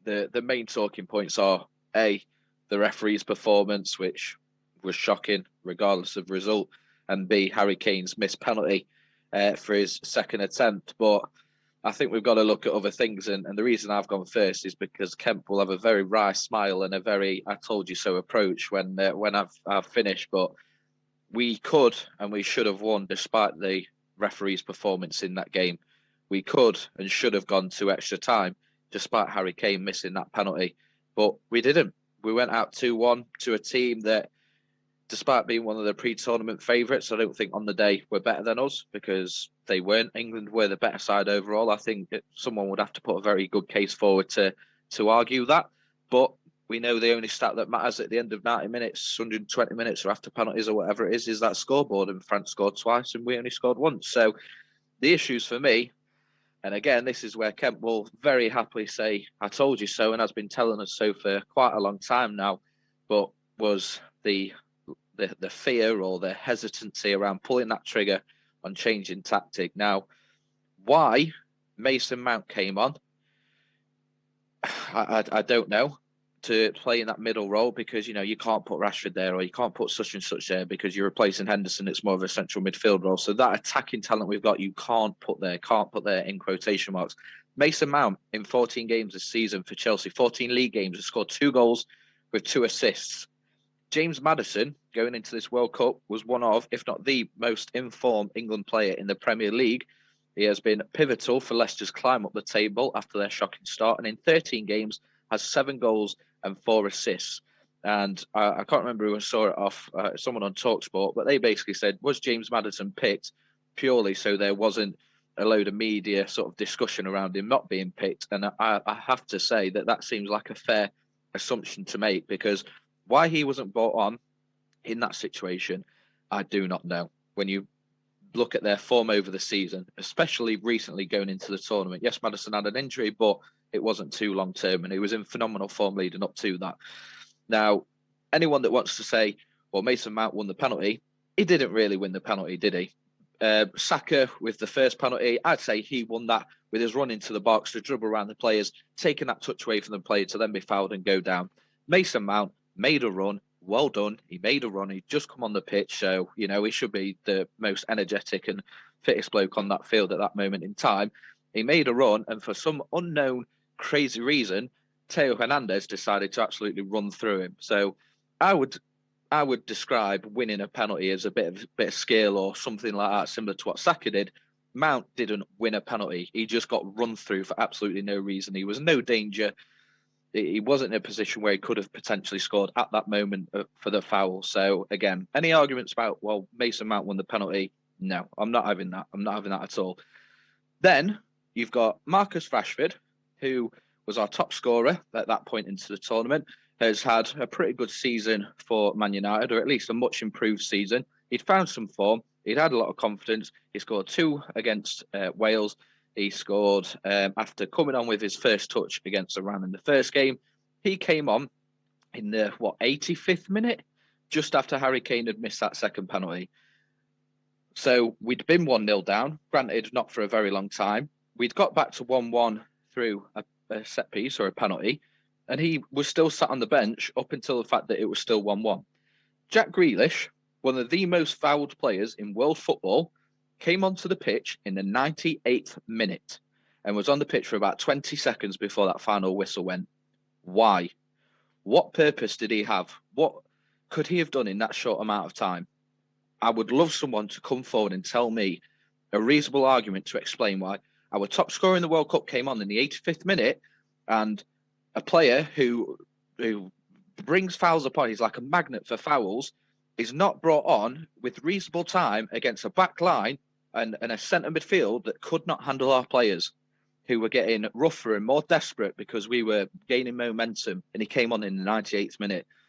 the main talking points are A, the referee's performance, which was shocking regardless of result, and B, Harry Kane's missed penalty for his second attempt. But I think we've got to look at other things, and the reason I've gone first is because Kemp will have a very wry smile and a very "I told you so" approach when I've finished. But we could and we should have won despite the referee's performance in that game. We could and should have gone to extra time despite Harry Kane missing that penalty, but we didn't. We went out 2-1 to a team that, despite being one of the pre-tournament favourites, I don't think on the day were better than us because they weren't. England were the better side overall. I think someone would have to put a very good case forward to argue that. But we know the only stat that matters at the end of 90 minutes, 120 minutes, or after penalties or whatever it is that scoreboard. And France scored twice and we only scored once. So the issues for me, and again, this is where Kemp will very happily say, "I told you so," and has been telling us so for quite a long time now, but was the fear or the hesitancy around pulling that trigger on changing tactic. Now, why Mason Mount came on, I don't know, to play in that middle role, because you can't put Rashford there or you can't put such and such there because you're replacing Henderson. It's more of a central midfield role. So that attacking talent we've got, you can't put there in quotation marks. Mason Mount in 14 games this season for Chelsea, 14 league games, has scored 2 goals with 2 assists. James Maddison, going into this World Cup, was one of, if not the most informed England player in the Premier League. He has been pivotal for Leicester's climb up the table after their shocking start, and in 13 games has 7 goals and 4 assists. And I can't remember who I saw it off, someone on TalkSport, but they basically said, was James Maddison picked purely so there wasn't a load of media sort of discussion around him not being picked? And I have to say that seems like a fair assumption to make, because why he wasn't brought on in that situation, I do not know. When you look at their form over the season, especially recently going into the tournament, yes, Maddison had an injury, but it wasn't too long term, and he was in phenomenal form leading up to that. Now, anyone that wants to say, well, Mason Mount won the penalty, he didn't really win the penalty, did he? Saka with the first penalty, I'd say he won that with his run into the box to dribble around the players, taking that touch away from the player to then be fouled and go down. Mason Mount made a run. Well done. He made a run. He'd just come on the pitch. So, he should be the most energetic and fittest bloke on that field at that moment in time. He made a run, and for some unknown, crazy reason, Teo Hernandez decided to absolutely run through him. So I would describe winning a penalty as a bit of skill or something like that, similar to what Saka did. Mount didn't win a penalty. He just got run through for absolutely no reason. He was no danger. He wasn't in a position where he could have potentially scored at that moment for the foul. So, again, any arguments about, well, Mason Mount won the penalty? No, I'm not having that. I'm not having that at all. Then you've got Marcus Rashford, who was our top scorer at that point into the tournament, has had a pretty good season for Man United, or at least a much improved season. He'd found some form. He'd had a lot of confidence. He scored 2 against Wales. He scored after coming on with his first touch against Iran in the first game. He came on in the, 85th minute, just after Harry Kane had missed that second penalty. So we'd been 1-0 down, granted not for a very long time. We'd got back to 1-1 through a set piece or a penalty, and he was still sat on the bench up until the fact that it was still 1-1. Jack Grealish, one of the most fouled players in world football, came onto the pitch in the 98th minute and was on the pitch for about 20 seconds before that final whistle went. Why? What purpose did he have? What could he have done in that short amount of time? I would love someone to come forward and tell me a reasonable argument to explain why our top scorer in the World Cup came on in the 85th minute, and a player who brings fouls upon, he's like a magnet for fouls, is not brought on with reasonable time against a back line and a centre midfield that could not handle our players, who were getting rougher and more desperate because we were gaining momentum, and he came on in the 98th minute.